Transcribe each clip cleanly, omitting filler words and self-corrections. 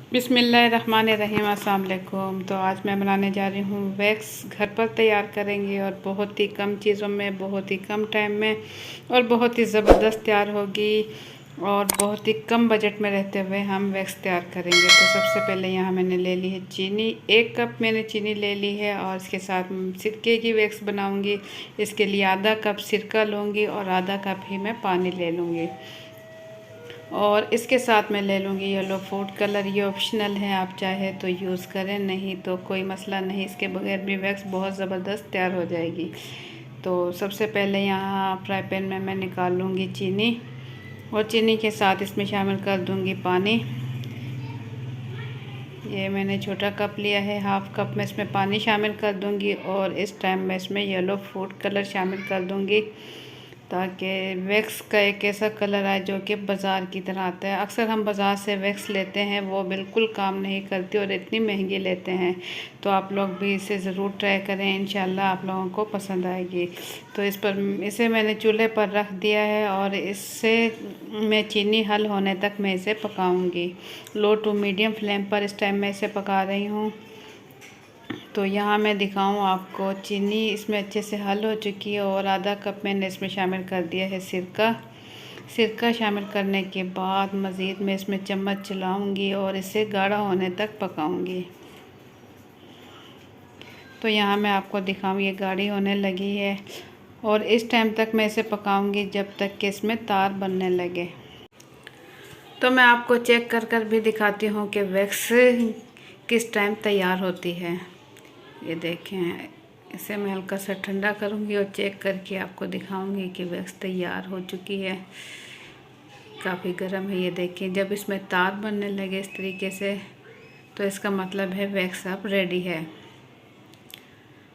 बिस्मिल्लाहिर्रहमानिर्रहीम। अस्सलाम वालेकुम। तो आज मैं बनाने जा रही हूँ वैक्स। घर पर तैयार करेंगे और बहुत ही कम चीज़ों में, बहुत ही कम टाइम में और बहुत ही ज़बरदस्त तैयार होगी और बहुत ही कम बजट में रहते हुए हम वैक्स तैयार करेंगे। तो सबसे पहले यहाँ मैंने ले ली है चीनी। 1 कप मैंने चीनी ले ली है और इसके साथ सिरके की वैक्स बनाऊँगी। इसके लिए आधा कप सिरका लूँगी और आधा कप ही मैं पानी ले लूँगी। और इसके साथ मैं ले लूँगी येलो फूड कलर। ये ऑप्शनल है, आप चाहे तो यूज़ करें, नहीं तो कोई मसला नहीं। इसके बगैर भी वैक्स बहुत ज़बरदस्त तैयार हो जाएगी। तो सबसे पहले यहाँ फ्राई पैन में मैं निकाल लूँगी चीनी और चीनी के साथ इसमें शामिल कर दूँगी पानी। ये मैंने छोटा कप लिया है, हाफ़ कप में इसमें पानी शामिल कर दूँगी और इस टाइम मैं इसमें येलो फूड कलर शामिल कर दूँगी ताकि वैक्स का एक ऐसा कलर आए जो कि बाज़ार की तरह आता है। अक्सर हम बाज़ार से वैक्स लेते हैं, वो बिल्कुल काम नहीं करती और इतनी महंगी लेते हैं। तो आप लोग भी इसे ज़रूर ट्राई करें, इंशाल्लाह आप लोगों को पसंद आएगी। तो इसे मैंने चूल्हे पर रख दिया है और इससे मैं चीनी हल होने तक मैं इसे पकाऊंगी। लो टू मीडियम फ्लेम पर इस टाइम मैं इसे पका रही हूँ। तो यहाँ मैं दिखाऊँ आपको, चीनी इसमें अच्छे से हल हो चुकी है और आधा कप मैंने इसमें शामिल कर दिया है सिरका शामिल करने के बाद मज़ीद मैं इसमें चम्मच चलाऊँगी और इसे गाढ़ा होने तक पकाऊँगी। तो यहाँ मैं आपको दिखाऊँ, ये गाढ़ी होने लगी है और इस टाइम तक मैं इसे पकाऊँगी जब तक कि इसमें तार बनने लगे। तो मैं आपको चेक कर भी दिखाती हूँ कि वैक्स किस टाइम तैयार होती है। ये देखें, इसे मैं हल्का सा ठंडा करूँगी और चेक करके आपको दिखाऊँगी कि वैक्स तैयार हो चुकी है। काफ़ी गर्म है। ये देखें, जब इसमें तार बनने लगे इस तरीके से तो इसका मतलब है वैक्स अब रेडी है।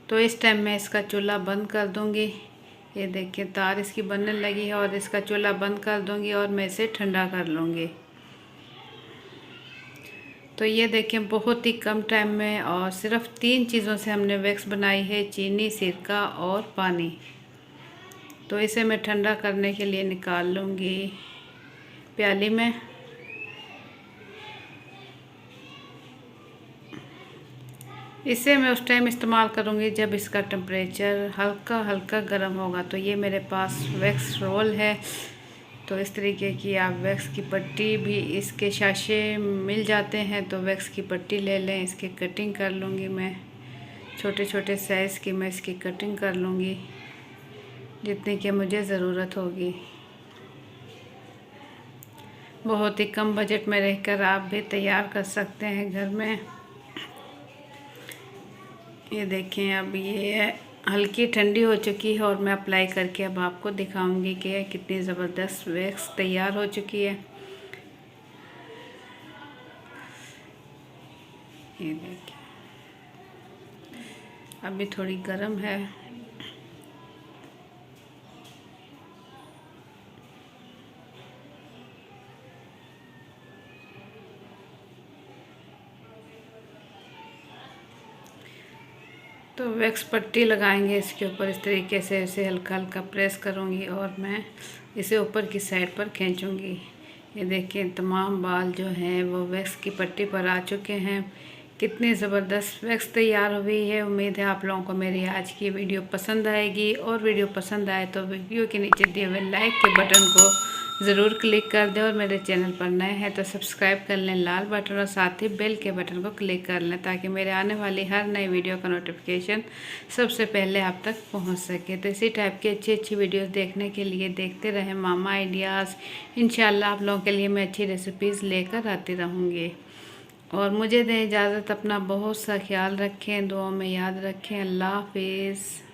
तो इस टाइम मैं इसका चूल्हा बंद कर दूँगी। ये देखिए, तार इसकी बनने लगी है और इसका चूल्हा बंद कर दूँगी और मैं इसे ठंडा कर लूँगी। तो ये देखें, बहुत ही कम टाइम में और सिर्फ 3 चीज़ों से हमने वैक्स बनाई है, चीनी, सिरका और पानी। तो इसे मैं ठंडा करने के लिए निकाल लूँगी प्याली में। इसे मैं उस टाइम इस्तेमाल करूँगी जब इसका टेम्परेचर हल्का हल्का गर्म होगा। तो ये मेरे पास वैक्स रोल है। तो इस तरीके की आप वैक्स की पट्टी भी, इसके शाशे मिल जाते हैं तो वैक्स की पट्टी ले लें। इसकी कटिंग कर लूँगी मैं, छोटे छोटे साइज़ की मैं इसकी कटिंग कर लूँगी जितनी कि मुझे ज़रूरत होगी। बहुत ही कम बजट में रहकर आप भी तैयार कर सकते हैं घर में। ये देखें, अब ये हल्की ठंडी हो चुकी है और मैं अप्लाई करके अब आपको दिखाऊंगी कि कितनी ज़बरदस्त वैक्स तैयार हो चुकी है। ये देखिए, अभी थोड़ी गर्म है। तो वैक्स पट्टी लगाएंगे इसके ऊपर इस तरीके से, इसे हल्का हल्का प्रेस करूँगी और मैं इसे ऊपर की साइड पर खींचूँगी। ये देखिए, तमाम बाल जो हैं वो वैक्स की पट्टी पर आ चुके हैं। कितनी ज़बरदस्त वैक्स तैयार हुई है। उम्मीद है आप लोगों को मेरी आज की वीडियो पसंद आएगी और वीडियो पसंद आए तो वीडियो के नीचे दिए हुए लाइक के बटन को ज़रूर क्लिक कर दें और मेरे चैनल पर नए हैं तो सब्सक्राइब कर लें लाल बटन और साथ ही बेल के बटन को क्लिक कर लें ताकि मेरे आने वाली हर नई वीडियो का नोटिफिकेशन सबसे पहले आप तक पहुंच सके। तो इसी टाइप की अच्छी अच्छी वीडियोस देखने के लिए देखते रहें मामा आइडियाज़। इंशाल्लाह आप लोगों के लिए मैं अच्छी रेसिपीज़ लेकर आती रहूँगी। और मुझे दें इजाज़त, अपना बहुत सा ख्याल रखें, दुआओं में याद रखें। अल्लाह हाफिज़।